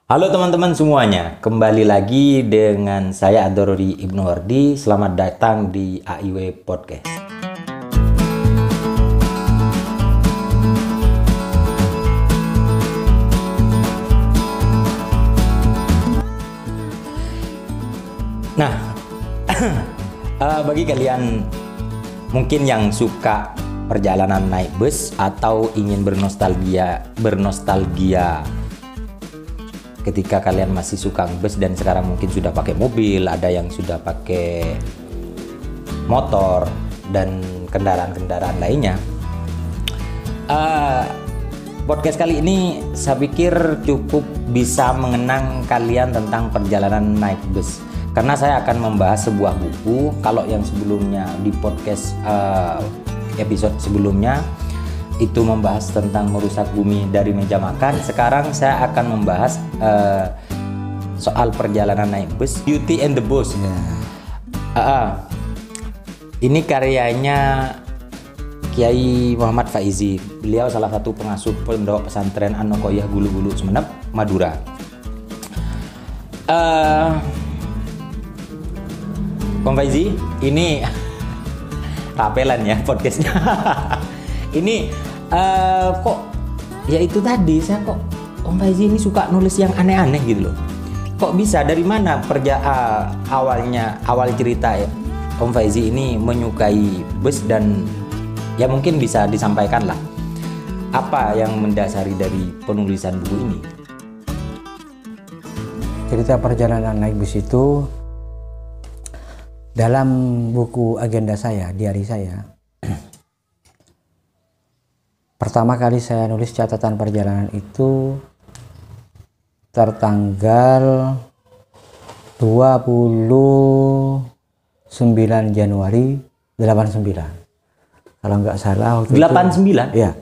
Halo teman-teman semuanya, kembali lagi dengan saya Adorori Ibnu Wardi. Selamat datang di AIW Podcast. Nah, bagi kalian mungkin yang suka perjalanan naik bus atau ingin bernostalgia ketika kalian masih suka bus dan sekarang mungkin sudah pakai mobil, ada yang sudah pakai motor dan kendaraan-kendaraan lainnya. Podcast kali ini saya pikir cukup bisa mengenang kalian tentang perjalanan naik bus. Karena saya akan membahas sebuah buku. Kalau yang sebelumnya di podcast episode sebelumnya itu membahas tentang merusak bumi dari meja makan. Sekarang saya akan membahas soal perjalanan naik bus, Beauty and the Beast. Ini karyanya Kiai Muhammad Faizi. Beliau salah satu pengasuh pondok pesantren An-Nokoyah Gulu-Gulu Sumeneb, Madura. Bang Faizi, ini rapelan ya podcastnya. Ini kok ya itu tadi saya kok Om Faizi ini suka nulis yang aneh-aneh gitu loh. Kok bisa, dari mana awal cerita ya Om Faizi ini menyukai bus, dan ya mungkin bisa disampaikan lah apa yang mendasari dari penulisan buku ini. Cerita perjalanan naik bus itu dalam buku agenda saya, diari saya. Pertama kali saya nulis catatan perjalanan itu tertanggal 29 Januari 89. Kalau nggak salah waktu 89? Itu, ya.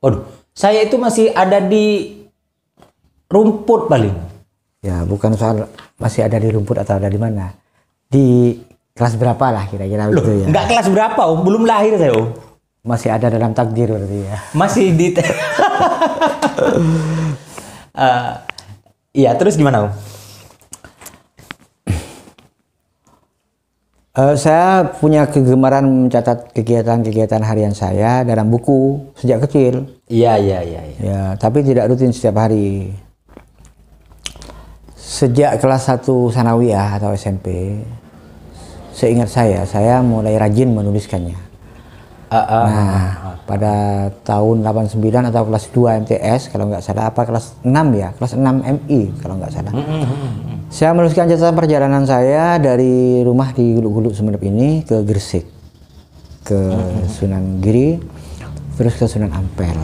Waduh, saya itu masih ada di rumput paling. Ya, bukan soal masih ada di rumput atau ada di mana. Di kelas berapa lah kira-kira gitu ya. Nggak kelas berapa Om? Belum lahir saya Om. Masih ada dalam takdir berarti ya. Masih di iya, terus gimana Om? Saya punya kegemaran mencatat kegiatan-kegiatan harian saya dalam buku sejak kecil. Iya. Ya, tapi tidak rutin setiap hari. Sejak kelas 1 Sanawiyah atau SMP, seingat saya mulai rajin menuliskannya. Nah, pada tahun 89 atau kelas 2 MTS kalau nggak salah, apa kelas 6 ya, kelas 6 MI kalau nggak salah. Saya menuliskan catatan perjalanan saya dari rumah di Gulu-Gulu Sumeneb ini ke Gresik, ke Sunan Giri, terus ke Sunan Ampel.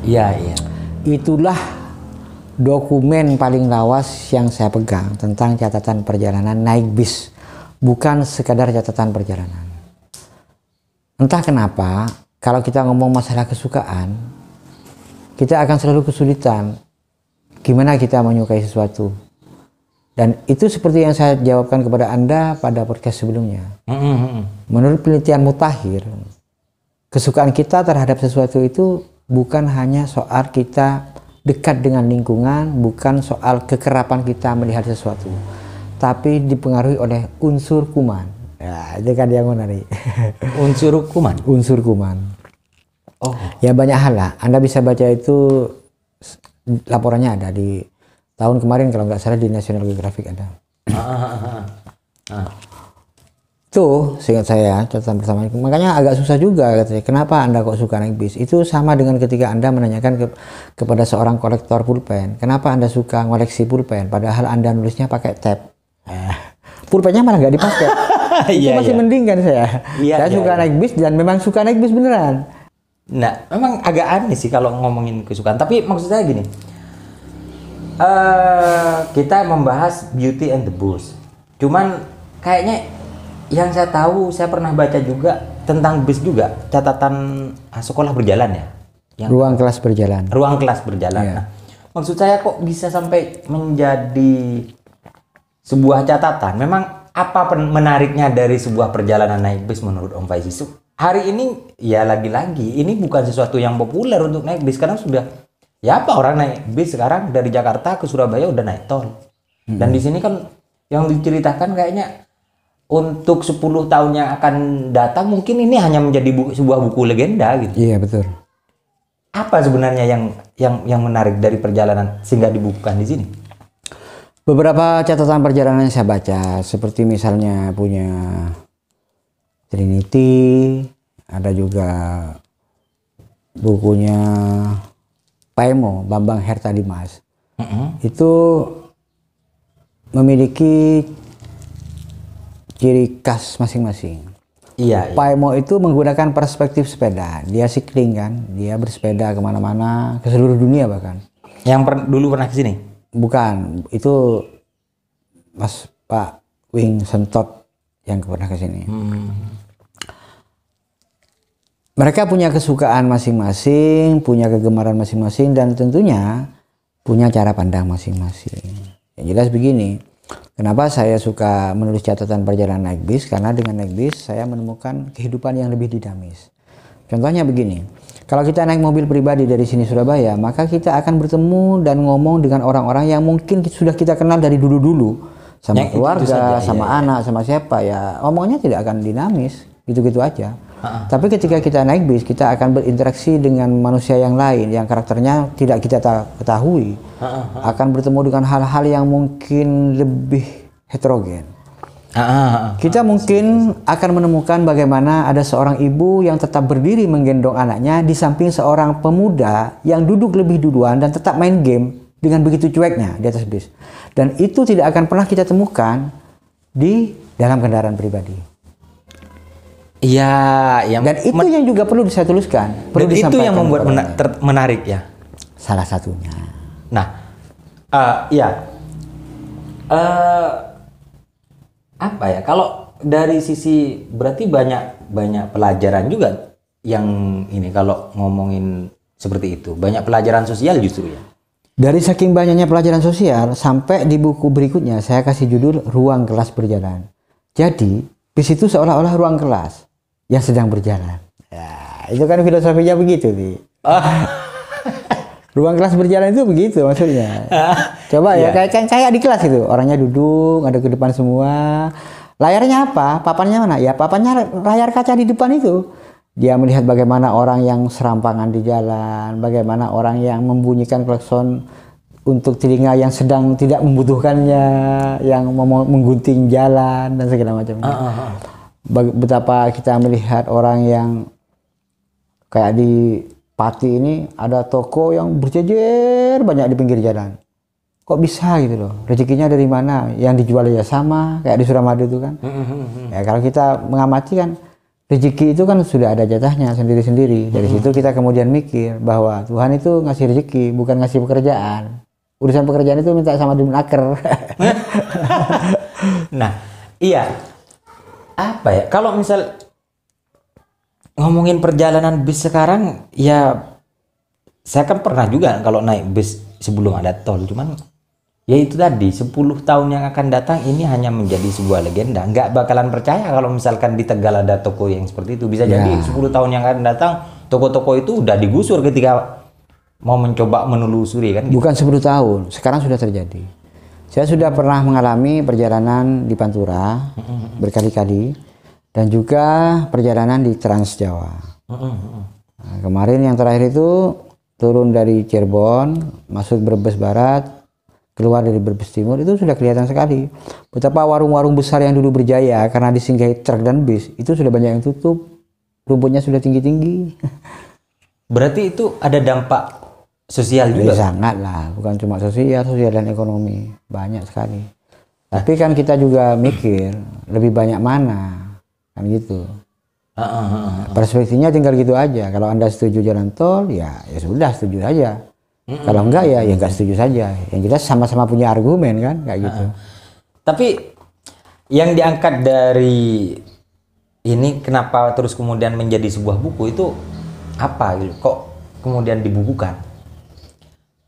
Iya. Itulah dokumen paling lawas yang saya pegang tentang catatan perjalanan naik bis, bukan sekadar catatan perjalanan. Entah kenapa, kalau kita ngomong masalah kesukaan, kita akan selalu kesulitan gimana kita menyukai sesuatu. Dan itu seperti yang saya jawabkan kepada Anda pada podcast sebelumnya. Menurut penelitian Mutakhir, kesukaan kita terhadap sesuatu itu bukan hanya soal kita dekat dengan lingkungan, bukan soal kekerapan kita melihat sesuatu, tapi dipengaruhi oleh unsur kuman. Ya, itu kan yang menarik. Unsur kuman. Unsur kuman. Oh. Ya banyak hal lah. Anda bisa baca itu, laporannya ada di tahun kemarin kalau nggak salah di National Geographic ada. Tuh, seingat saya catatan pertama. Makanya agak susah juga katanya. Kenapa Anda kok suka naik bis? Itu sama dengan ketika Anda menanyakan kepada seorang kolektor pulpen, kenapa Anda suka ngoleksi pulpen? Padahal Anda nulisnya pakai tab. Pulpennya malah nggak dipakai. Itu masih mending kan saya. Saya suka naik bis dan memang suka naik bis beneran. Nah, memang agak aneh sih kalau ngomongin kesukaan. Tapi maksud saya gini, kita membahas Beauty and the Beast. Cuman kayaknya yang saya tahu, saya pernah baca juga tentang bis juga, catatan sekolah berjalan ya. Ruang kelas berjalan. Ruang kelas berjalan. Ya. Nah, maksud saya kok bisa sampai menjadi sebuah catatan? Memang apa menariknya dari sebuah perjalanan naik bis menurut Om Faizi? Hari ini ya lagi-lagi ini bukan sesuatu yang populer untuk naik bis karena sudah Ya apa orang naik bis sekarang dari Jakarta ke Surabaya udah naik tol. Dan di sini kan yang diceritakan kayaknya untuk 10 tahun yang akan datang mungkin ini hanya menjadi sebuah buku legenda gitu. Iya, betul. Apa sebenarnya yang menarik dari perjalanan sehingga dibukukan di sini? Beberapa catatan perjalanan yang saya baca, seperti misalnya punya Trinity, ada juga bukunya Paemo, Bambang Hertadimas. Itu memiliki ciri khas masing-masing. Iya. Paemo itu menggunakan perspektif sepeda. Dia cycling kan, dia bersepeda kemana-mana, ke seluruh dunia bahkan. Yang dulu pernah ke sini? Bukan, itu Pak Wing Sentot yang pernah ke sini. Mereka punya kesukaan masing-masing, punya kegemaran masing-masing, dan tentunya punya cara pandang masing-masing. Yang jelas begini, kenapa saya suka menulis catatan perjalanan naik bis? Karena dengan naik bis saya menemukan kehidupan yang lebih dinamis. Contohnya begini, kalau kita naik mobil pribadi dari sini Surabaya, maka kita akan bertemu dan ngomong dengan orang-orang yang mungkin sudah kita kenal dari dulu-dulu, sama yang keluarga, itu saja, sama anak, sama siapa ya, ngomongnya tidak akan dinamis, gitu-gitu aja. Tapi ketika kita naik bis, kita akan berinteraksi dengan manusia yang lain, yang karakternya tidak kita ketahui, akan bertemu dengan hal-hal yang mungkin lebih heterogen. Kita mungkin akan menemukan bagaimana ada seorang ibu yang tetap berdiri menggendong anaknya di samping seorang pemuda yang duduk lebih duluan dan tetap main game dengan begitu cueknya di atas bis. Dan itu tidak akan pernah kita temukan di dalam kendaraan pribadi. Iya, dan itu yang juga perlu saya tuliskan. Perlu dan itu yang membuat menarik ya. Salah satunya. Nah, apa ya? Kalau dari sisi berarti banyak pelajaran juga yang ini kalau ngomongin seperti itu. Banyak pelajaran sosial justru ya. Dari saking banyaknya pelajaran sosial sampai di buku berikutnya saya kasih judul Ruang Kelas Berjalan. Jadi bis itu seolah-olah ruang kelas yang sedang berjalan. Ya, itu kan filosofinya begitu nih. Ruang kelas berjalan itu begitu maksudnya. Coba ya, kayak di kelas itu, orangnya duduk, ada ke depan semua. Layarnya apa? Papannya mana? Ya papannya layar kaca di depan itu. Dia melihat bagaimana orang yang serampangan di jalan, bagaimana orang yang membunyikan klakson untuk telinga yang sedang tidak membutuhkannya, yang menggunting jalan dan segala macam. Betapa kita melihat orang yang kayak di Pati ini ada toko yang berjejer banyak di pinggir jalan. Kok bisa gitu loh? Rezekinya dari mana? Yang dijual ya sama kayak di Suramadu itu kan. Ya kalau kita mengamati kan rezeki itu kan sudah ada jatahnya sendiri-sendiri. Dari situ kita kemudian mikir bahwa Tuhan itu ngasih rezeki bukan ngasih pekerjaan. Urusan pekerjaan itu minta sama Dimenaker. Nah, iya. Apa ya? Kalau misal ngomongin perjalanan bis sekarang, ya saya kan pernah juga kalau naik bis sebelum ada tol, cuman ya itu tadi 10 tahun yang akan datang ini hanya menjadi sebuah legenda. Nggak bakalan percaya kalau misalkan di Tegal ada toko yang seperti itu. Bisa jadi 10 tahun yang akan datang toko-toko itu udah digusur ketika mau mencoba menelusuri kan. Bukan 10 tahun, sekarang sudah terjadi. Saya sudah pernah mengalami perjalanan di Pantura berkali-kali dan juga perjalanan di Trans Jawa. Nah, kemarin yang terakhir itu turun dari Cirebon, masuk Brebes Barat, keluar dari Brebes Timur, itu sudah kelihatan sekali betapa warung-warung besar yang dulu berjaya karena disinggahi truk dan bis itu sudah banyak yang tutup, rumputnya sudah tinggi-tinggi. Berarti itu ada dampak sosial juga? Sangat lah, bukan cuma sosial dan ekonomi, banyak sekali. Tapi kan kita juga mikir lebih banyak mana, kan gitu. Perspektifnya tinggal gitu aja. Kalau Anda setuju jalan tol, ya sudah setuju saja. Kalau enggak ya enggak setuju saja. Yang jelas sama-sama punya argumen kan, kayak gitu. Tapi yang diangkat dari ini kenapa terus kemudian menjadi sebuah buku itu apa gitu? Kok kemudian dibukukan?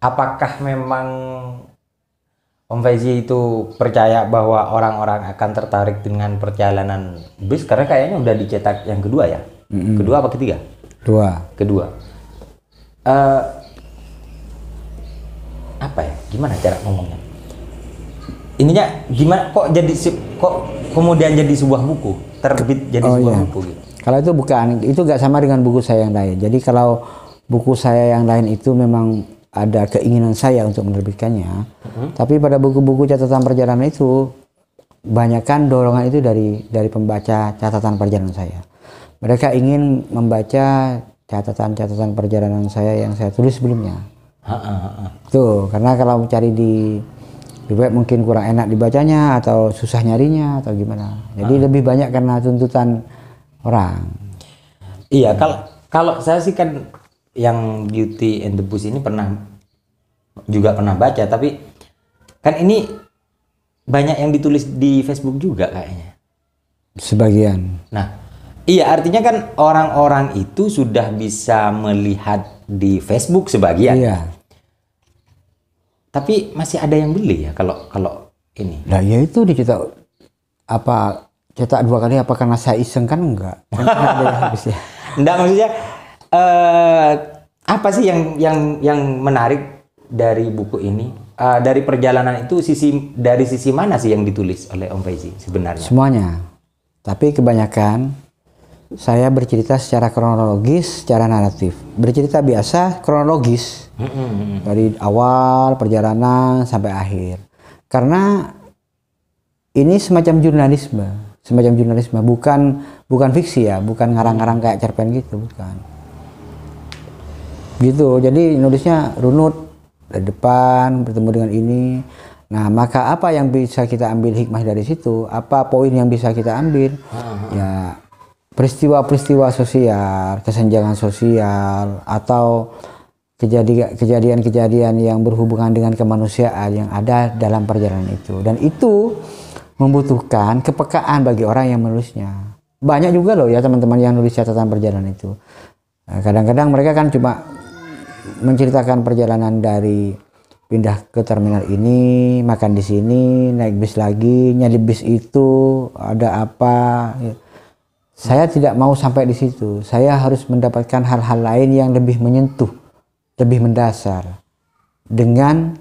Apakah memang Om Faizi itu percaya bahwa orang-orang akan tertarik dengan perjalanan bis? Karena kayaknya udah dicetak yang kedua ya? Kedua apa ketiga? Kedua. apa ya? Gimana cara ngomongnya? Ininya gimana kok kemudian jadi sebuah buku, terbit jadi sebuah buku gitu. Kalau itu bukan, itu nggak sama dengan buku saya yang lain. Jadi kalau buku saya yang lain itu memang ada keinginan saya untuk menerbitkannya. Tapi pada buku-buku catatan perjalanan itu banyakkan dorongan itu dari pembaca catatan perjalanan saya. Mereka ingin membaca catatan-catatan perjalanan saya yang saya tulis sebelumnya. Tuh, karena kalau mencari di web mungkin kurang enak dibacanya atau susah nyarinya atau gimana. Jadi lebih banyak karena tuntutan orang. Iya, kalau saya sih kan yang Beauty and the Beast ini pernah baca, tapi kan ini banyak yang ditulis di Facebook juga kayaknya. Sebagian. Nah, iya artinya kan orang-orang itu sudah bisa melihat di Facebook sebagian. Iya. Tapi masih ada yang beli ya kalau ini. Nah, ya itu dicetak cetak 2 kali apa karena saya iseng kan enggak. Kan ada yang habis ya. Enggak, maksudnya apa sih yang menarik dari buku ini? Dari perjalanan itu dari sisi mana sih yang ditulis oleh Om Faizi sebenarnya? Semuanya. Tapi kebanyakan saya bercerita secara kronologis, secara naratif. Bercerita biasa kronologis. Dari awal perjalanan sampai akhir. Karena ini semacam jurnalisme, bukan fiksi ya, bukan ngarang-ngarang kayak cerpen gitu, bukan. Gitu. Jadi nulisnya runut dari depan bertemu dengan ini. Nah, maka apa yang bisa kita ambil hikmah dari situ? Apa poin yang bisa kita ambil? Ya, peristiwa-peristiwa sosial, kesenjangan sosial, atau kejadian-kejadian yang berhubungan dengan kemanusiaan yang ada dalam perjalanan itu. Dan itu membutuhkan kepekaan bagi orang yang menulisnya. Banyak juga loh ya teman-teman yang nulis catatan perjalanan itu. Nah, kadang-kadang mereka kan cuma menceritakan perjalanan dari pindah ke terminal ini, makan di sini, naik bis lagi, nyalip bis itu, ada apa. Saya tidak mau sampai di situ. Saya harus mendapatkan hal-hal lain yang lebih menyentuh, lebih mendasar dengan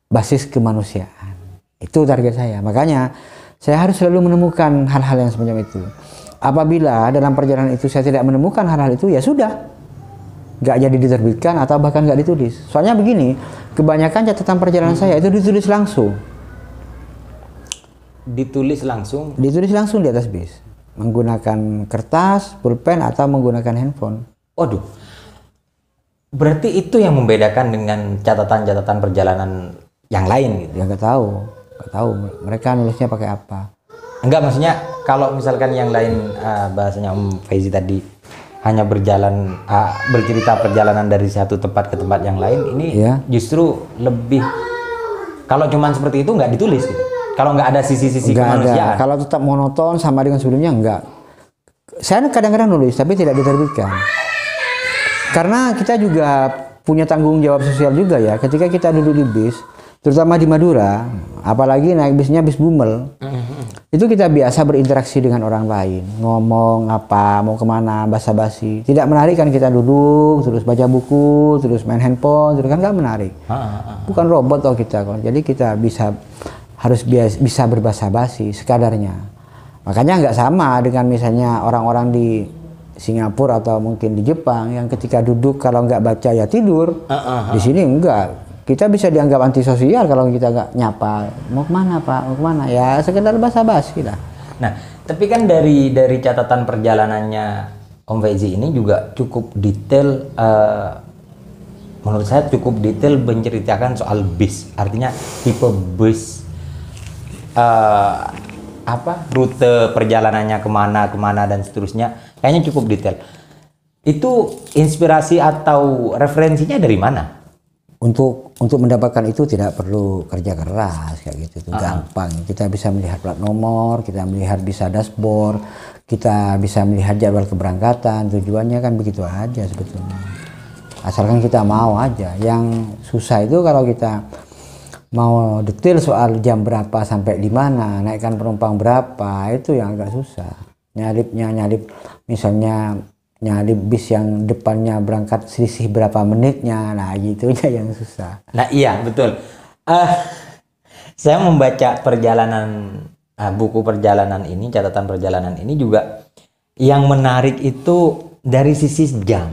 basis kemanusiaan. Itu target saya. Makanya saya harus selalu menemukan hal-hal yang semacam itu. Apabila dalam perjalanan itu saya tidak menemukan hal-hal itu, ya sudah, nggak jadi diterbitkan atau bahkan nggak ditulis. Soalnya begini, kebanyakan catatan perjalanan saya itu ditulis langsung. Ditulis langsung di atas bis, menggunakan kertas, pulpen atau menggunakan handphone. Waduh. Berarti itu yang membedakan dengan catatan-catatan perjalanan yang lain gitu. Ya nggak tahu mereka nulisnya pakai apa. Enggak, maksudnya kalau misalkan yang lain bahasanya Om Faizi tadi hanya bercerita perjalanan dari satu tempat ke tempat yang lain, ini justru lebih, kalau cuman seperti itu nggak ditulis gitu. Kalau nggak ada sisi-sisi kemanusiaan. Kalau tetap monoton sama dengan sebelumnya enggak. Saya kadang-kadang nulis tapi tidak diterbitkan. Karena kita juga punya tanggung jawab sosial juga ya. Ketika kita duduk di bis, terutama di Madura, apalagi naik bisnya bis Bumel, itu kita biasa berinteraksi dengan orang lain, ngomong apa, mau kemana, basa-basi. Tidak menarik kan kita duduk, terus baca buku, terus main handphone, terus kan nggak menarik. Bukan robot toh kita kan. Jadi kita harus bisa berbasa-basi sekadarnya. Makanya nggak sama dengan misalnya orang-orang di Singapura atau mungkin di Jepang yang ketika duduk kalau nggak baca ya tidur. Di sini enggak. Kita bisa dianggap antisosial kalau kita nggak nyapa. Mau kemana Pak? Mau kemana? Ya sekedar basa-basi lah. Nah, tapi kan dari catatan perjalanannya Om Faizi ini juga cukup detail. Menurut saya cukup detail menceritakan soal bis. Artinya tipe bis. Rute perjalanannya kemana dan seterusnya, kayaknya cukup detail. Itu inspirasi atau referensinya dari mana? Untuk mendapatkan itu tidak perlu kerja keras kayak gitu, itu gampang. Kita bisa melihat plat nomor, kita melihat bisa dashboard, kita bisa melihat jadwal keberangkatan. Tujuannya kan begitu aja sebetulnya. Asalkan kita mau aja. Yang susah itu kalau kita mau detail soal jam berapa sampai di mana, naikkan penumpang berapa, itu yang agak susah. Nyalip misalnya nyari bis yang depannya berangkat selisih berapa menitnya, nah gitu aja yang susah. Nah iya betul. Saya membaca perjalanan buku perjalanan ini, catatan perjalanan ini juga yang menarik itu dari sisi jam.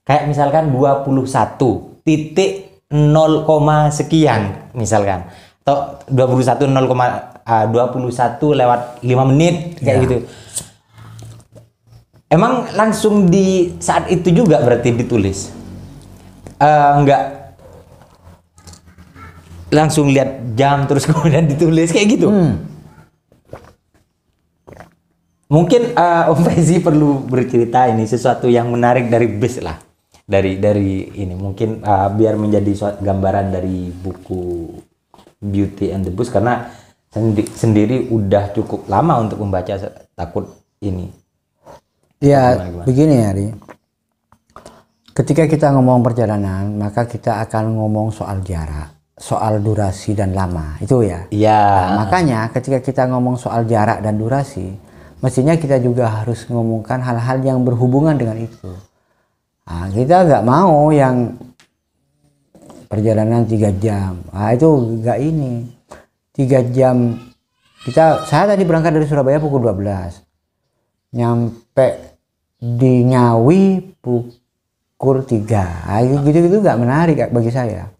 Kayak misalkan 21 titik 0, sekian misalkan, atau 21 lewat 5 menit kayak gitu. Emang langsung di saat itu juga berarti ditulis? Enggak langsung lihat jam terus kemudian ditulis kayak gitu. Mungkin Om Faizi perlu bercerita ini sesuatu yang menarik dari bus lah, dari ini mungkin biar menjadi gambaran dari buku Beauty and the Beast, karena sendiri udah cukup lama untuk membaca, takut ini. Ya begini ya, Ri. Ketika kita ngomong perjalanan, maka kita akan ngomong soal jarak, soal durasi dan lama, itu ya. Iya. Nah, makanya ketika kita ngomong soal jarak dan durasi, mestinya kita juga harus ngomongkan hal-hal yang berhubungan dengan itu. Nah, kita nggak mau yang perjalanan 3 jam. Nah, itu nggak ini. 3 jam. Saya tadi berangkat dari Surabaya pukul 12. Nyampe di Ngawi pukul 3. Nah, gitu-gitu nggak menarik bagi saya.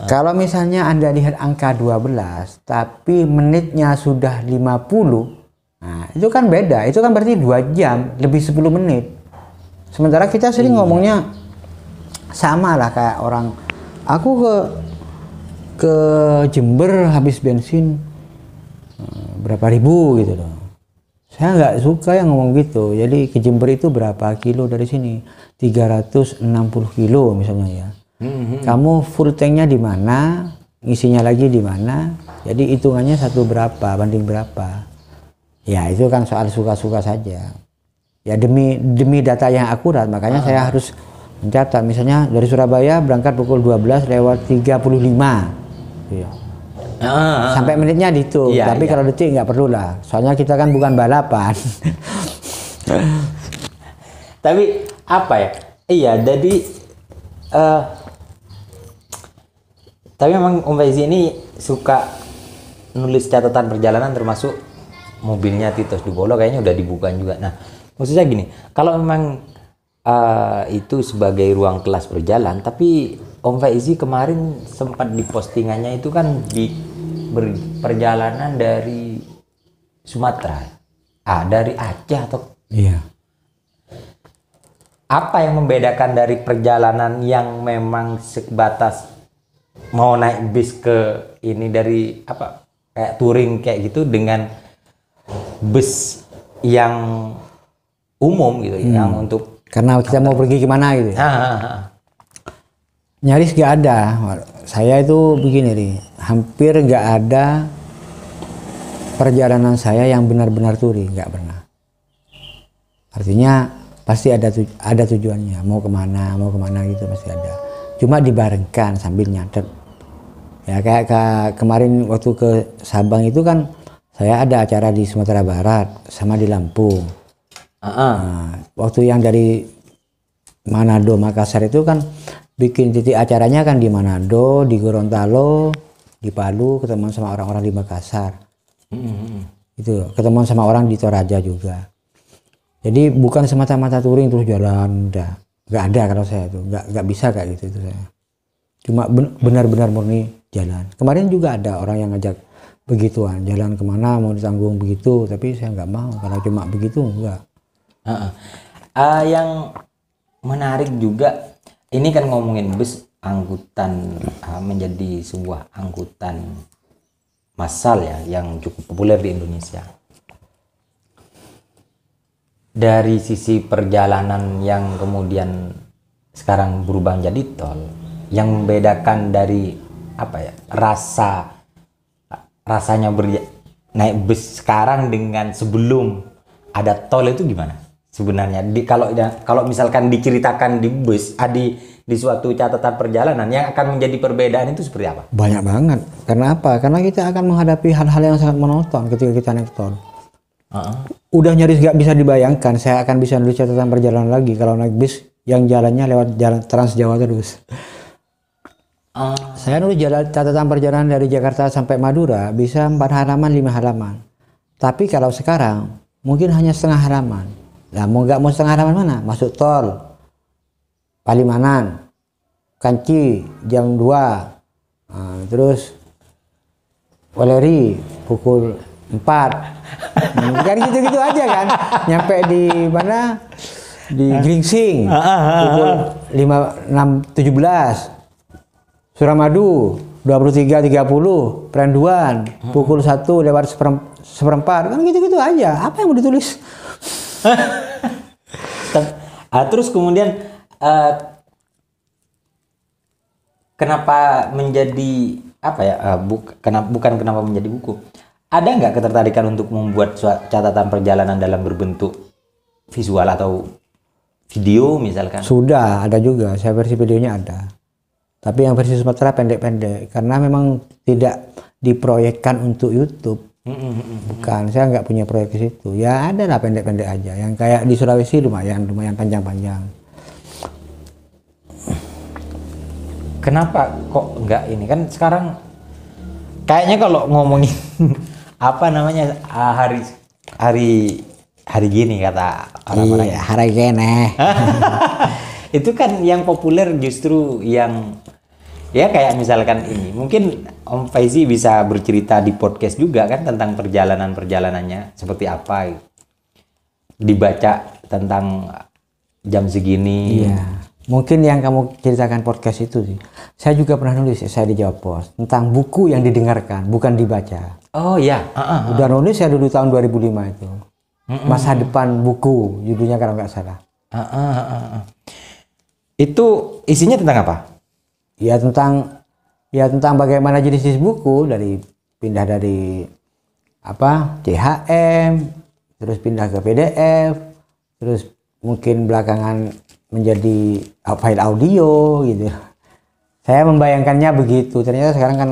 Kalau misalnya Anda lihat angka 12 tapi menitnya sudah 50, nah itu kan beda, itu kan berarti 2 jam lebih 10 menit. Sementara kita sering ngomongnya sama lah kayak orang, aku ke Jember habis bensin berapa ribu gitu loh. Saya nggak suka yang ngomong gitu. Jadi ke Jember itu berapa kilo dari sini? 360 kilo misalnya ya. Kamu full tanknya di mana, ngisinya lagi di mana, jadi hitungannya satu berapa banding berapa. Ya itu kan soal suka-suka saja. Ya demi data yang akurat, makanya saya harus mencatat. Misalnya dari Surabaya berangkat pukul 12 lewat 35. Iya. Sampai menitnya dihitung. Tapi kalau detik nggak perlu lah. Soalnya kita kan bukan balapan. Tapi apa ya? Iya, jadi tapi memang Om Faizi ini suka nulis catatan perjalanan, termasuk mobilnya Titus Dubolo kayaknya udah dibuka juga. Nah, maksudnya gini, kalau memang itu sebagai ruang kelas berjalan, tapi Om Faizi kemarin sempat di postingannya itu kan di perjalanan dari Sumatera, dari Aceh atau iya. Apa yang membedakan dari perjalanan yang memang sebatas mau naik bis ke ini, dari apa kayak touring kayak gitu, dengan bus yang umum gitu, yang untuk karena kita mau pergi kemana gitu. Nyaris gak ada. Saya itu begini nih, hampir gak ada perjalanan saya yang benar-benar touring, nggak pernah. Artinya pasti ada tujuannya, mau kemana gitu pasti ada. Cuma dibarengkan sambil nyatet. Ya kayak kemarin waktu ke Sabang itu kan saya ada acara di Sumatera Barat sama di Lampung. Nah, waktu yang dari Manado, Makassar itu kan bikin titik acaranya kan di Manado, di Gorontalo, di Palu, ketemu sama orang-orang di Makassar. Itu ketemu sama orang di Toraja juga. Jadi bukan semata-mata touring terus jalan, nggak ada kalau saya tuh, nggak bisa kayak gitu itu saya. Cuma benar-benar murni jalan. Kemarin juga ada orang yang ngajak begituan, jalan kemana mau ditanggung begitu, tapi saya nggak mau, kalau cuma begitu enggak. Yang menarik juga, ini kan ngomongin bus angkutan, menjadi sebuah angkutan massal ya, yang cukup populer di Indonesia. Dari sisi perjalanan yang kemudian sekarang berubah menjadi tol, yang membedakan dari apa ya, rasanya naik bus sekarang dengan sebelum ada tol itu gimana sebenarnya? Kalau misalkan diceritakan di bus, di suatu catatan perjalanan, yang akan menjadi perbedaan itu seperti apa? Banyak banget. Karena apa? Karena kita akan menghadapi hal-hal yang sangat monoton ketika kita naik tol. Udah nyaris nggak bisa dibayangkan saya akan bisa nulis catatan perjalanan lagi kalau naik bis yang jalannya lewat jalan Trans Jawa terus. Saya nulis catatan perjalanan dari Jakarta sampai Madura bisa 4 halaman, 5 halaman. Tapi kalau sekarang mungkin hanya setengah halaman. Nah, mau nggak mau setengah halaman mana? Masuk tol, Palimanan, Kanci jam 2, terus Waleri pukul 4. Kan gitu-gitu aja kan. Nyampe di mana? Di Gringsing pukul 5.17. Suramadu 23.30, Perenduan pukul 1 lewat seperempat, kan gitu-gitu aja. Apa yang mau ditulis? Terus kemudian kenapa menjadi apa ya? Bukan kenapa menjadi buku. Ada nggak ketertarikan untuk membuat catatan perjalanan dalam berbentuk visual atau video misalkan? Sudah ada juga, saya versi videonya ada. Tapi yang versi Sumatera pendek-pendek karena memang tidak diproyekkan untuk YouTube. Bukan, saya nggak punya proyek ke situ. Ya ada lah pendek-pendek aja. Yang kayak di Sulawesi lumayan panjang-panjang. Kenapa kok nggak ini kan sekarang kayaknya kalau ngomongin apa namanya hari gini kata orang-orang. Iya, hari gini. Itu kan yang populer justru yang ya kayak misalkan ini. Mungkin Om Faizi bisa bercerita di podcast juga kan tentang perjalanannya seperti apa gitu. Dibaca tentang jam segini. Iya. Mungkin yang kamu ceritakan podcast itu sih. Saya juga pernah nulis saya di Jawa Pos tentang buku yang didengarkan, bukan dibaca. Oh iya. Udah nulis saya dulu tahun 2005 itu. Masa depan buku judulnya kalau nggak salah. Itu isinya tentang apa? Ya tentang bagaimana jenis buku pindah dari CHM, terus pindah ke PDF, terus mungkin belakangan menjadi file audio gitu. Saya membayangkannya begitu. Ternyata sekarang kan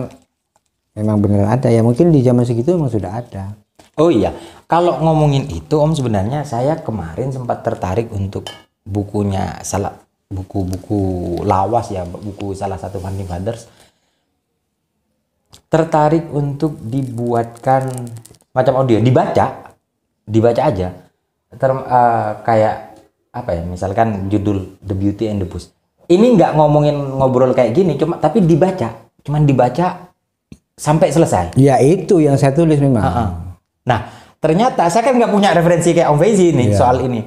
memang benar ada ya. Mungkin di zaman segitu memang sudah ada. Oh iya, kalau ngomongin itu Om sebenarnya saya kemarin sempat tertarik untuk bukunya buku lawas ya, buku salah satu founding fathers. Tertarik untuk dibuatkan macam audio, dibaca aja. Kayak apa ya, misalkan judul The Beauty and the Beast. Ini nggak ngobrol kayak gini, tapi cuman dibaca sampai selesai. Ya itu yang saya tulis memang. Nah, ternyata saya kan nggak punya referensi kayak Om Faizi ini soal ini.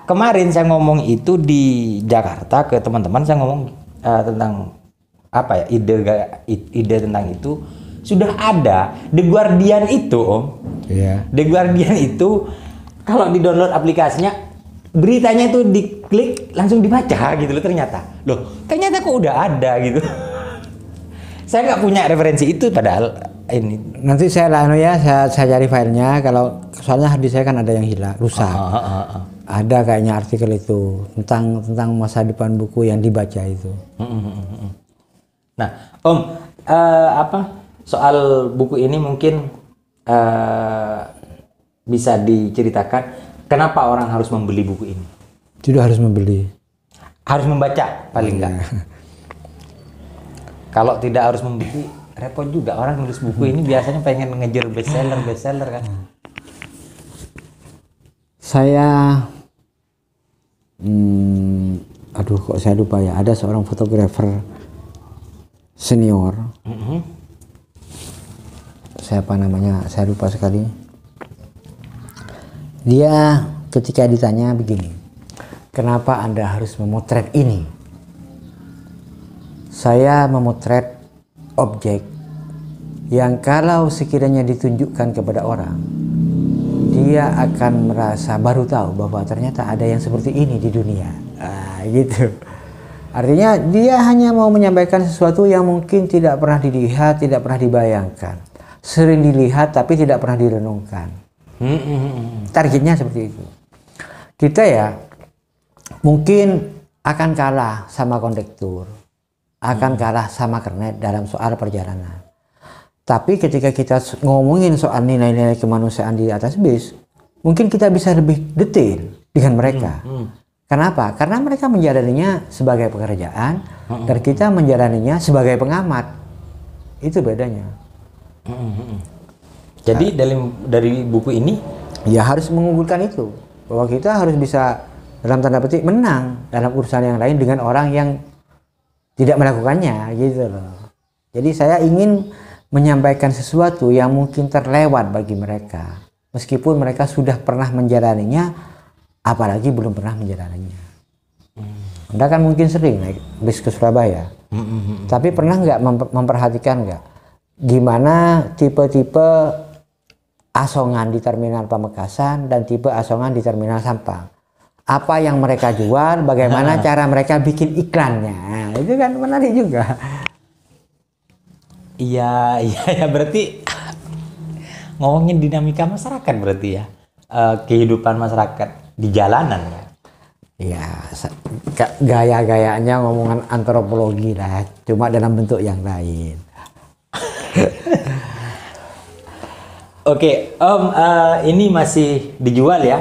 Kemarin saya ngomong itu di Jakarta ke teman-teman, saya ngomong tentang apa ya, ide tentang itu sudah ada. The Guardian itu Om. The Guardian itu kalau di-download aplikasinya, beritanya itu diklik langsung dibaca gitu loh ternyata. Ternyata kok udah ada gitu. Saya nggak punya referensi itu padahal ini. Nanti saya cari filenya. Kalau soalnya hard disk saya kan ada yang hilang, rusak. Ada kayaknya artikel itu tentang masa depan buku yang dibaca itu. Nah, Om, soal buku ini mungkin bisa diceritakan. Kenapa orang harus membeli buku ini? Tidak harus membeli. Harus membaca paling enggak. Kalau tidak harus membeli, repot juga. Orang nulis buku ini biasanya pengen ngejar bestseller kan. Saya, kok saya lupa ya. Ada seorang fotografer senior. Siapa namanya? Saya lupa sekali. Dia ketika ditanya begini, kenapa Anda harus memotret ini? Saya memotret objek yang kalau sekiranya ditunjukkan kepada orang, dia akan merasa baru tahu bahwa ternyata ada yang seperti ini di dunia. Gitu. Artinya dia hanya mau menyampaikan sesuatu yang mungkin tidak pernah dilihat, tidak pernah dibayangkan. Sering dilihat tapi tidak pernah direnungkan. Targetnya seperti itu. Kita ya mungkin akan kalah sama kondektur, akan kalah sama kernet dalam soal perjalanan. Tapi ketika kita ngomongin soal nilai-nilai kemanusiaan di atas bis, mungkin kita bisa lebih detail dengan mereka. Kenapa? Karena mereka menjalaninya sebagai pekerjaan dan kita menjalaninya sebagai pengamat. Itu bedanya. Jadi dari buku ini Ya harus mengunggulkan itu, bahwa kita harus bisa dalam tanda petik menang dalam urusan yang lain dengan orang yang tidak melakukannya gitu loh. Jadi saya ingin menyampaikan sesuatu yang mungkin terlewat bagi mereka, meskipun mereka sudah pernah menjalaninya, apalagi belum pernah menjalaninya. Anda kan mungkin sering naik bis ke Surabaya, tapi pernah nggak memperhatikan nggak gimana tipe-tipe asongan di Terminal Pamekasan dan tipe asongan di Terminal Sampang? Apa yang mereka jual, bagaimana cara mereka bikin iklannya? Nah, itu kan menarik juga. Iya, berarti ngomongin dinamika masyarakat berarti ya, kehidupan masyarakat di jalanan ya. Ya, gaya-gayanya ngomongan antropologi lah, cuma dalam bentuk yang lain. Oke, Om, ini masih dijual ya?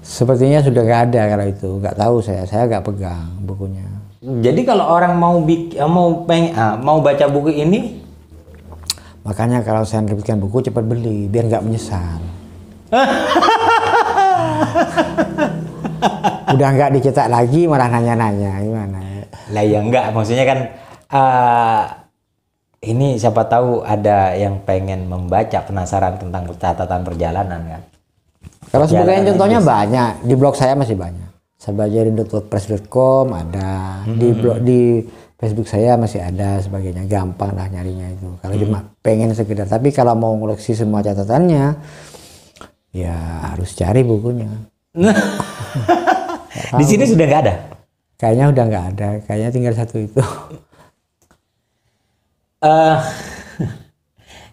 Sepertinya sudah nggak ada kalau itu, nggak tahu saya nggak pegang bukunya. Jadi kalau orang mau baca buku ini, makanya kalau saya nerbitkan buku cepat beli biar nggak menyesal. Udah nggak dicetak lagi malah nanya-nanya gimana? Lah ya enggak, maksudnya kan ini siapa tahu ada yang pengen membaca, penasaran tentang catatan perjalanan kan. Kalau sebagian contohnya banyak, di blog saya masih banyak. sabajarin.wordpress.com ada, di blog di Facebook saya masih ada, sebagainya, gampang lah nyarinya itu. Kalau cuma pengen sekedar, tapi kalau mau ngoleksi semua catatannya, ya harus cari bukunya. Di sini sudah nggak ada? Kayaknya udah nggak ada, kayaknya tinggal satu itu.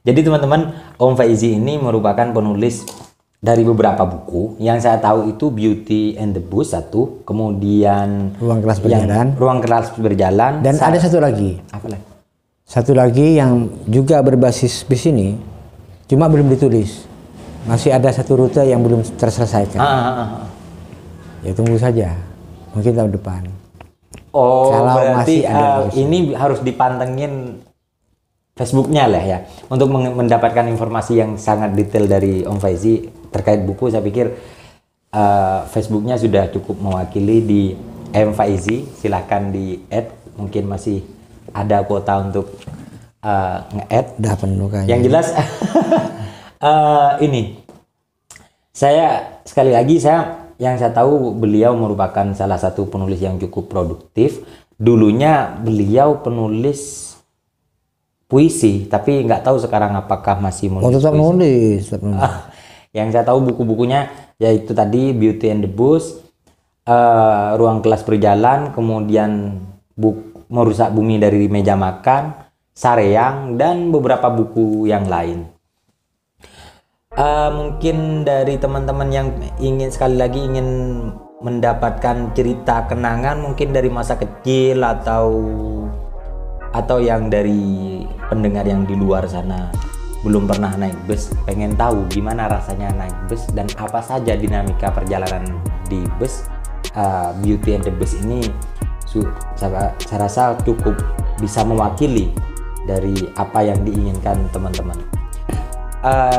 Jadi teman-teman, Om Faizi ini merupakan penulis dari beberapa buku. Yang saya tahu itu Beauty and the Bus satu, kemudian Ruang Kelas Berjalan. Ruang Kelas Berjalan. Dan ada satu lagi. Apa lagi? Satu lagi yang juga berbasis bis ini, cuma belum ditulis. Masih ada satu rute yang belum terselesaikan. Ya tunggu saja, mungkin tahun depan. Oh, kalau berarti masih ada ini harus dipantengin Facebooknya lah ya, untuk mendapatkan informasi yang sangat detail dari Om Faizi terkait buku. Saya pikir Facebooknya sudah cukup mewakili. Di M Faizi, silahkan di add, mungkin masih ada kuota untuk nge-add. Udah penuh kayaknya. Yang jelas ini saya sekali lagi yang saya tahu beliau merupakan salah satu penulis yang cukup produktif. Dulunya beliau penulis puisi, tapi nggak tahu sekarang apakah masih menulis tetap puisi. nulis. Yang saya tahu buku-bukunya yaitu tadi Beauty and the Bus, Ruang Kelas Berjalan, kemudian Merusak Bumi dari Meja Makan, Sareang, dan beberapa buku yang lain. Mungkin dari teman-teman yang sekali lagi ingin mendapatkan cerita kenangan mungkin dari masa kecil atau yang dari pendengar yang di luar sana belum pernah naik bus, pengen tahu gimana rasanya naik bus dan apa saja dinamika perjalanan di bus, Beauty and the Bus ini saya rasa cukup bisa mewakili dari apa yang diinginkan teman-teman.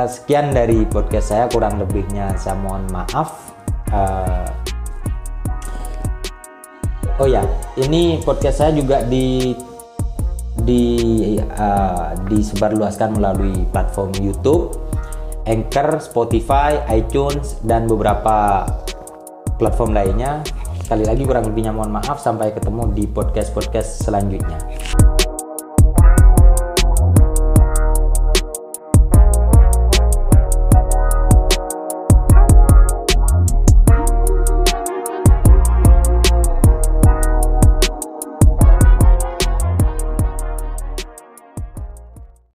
Sekian dari podcast saya, kurang lebihnya saya mohon maaf. Oh ya, ini podcast saya juga disebarluaskan melalui platform YouTube, Anchor, Spotify, iTunes, dan beberapa platform lainnya. Sekali lagi kurang lebihnya mohon maaf. Sampai ketemu di podcast selanjutnya.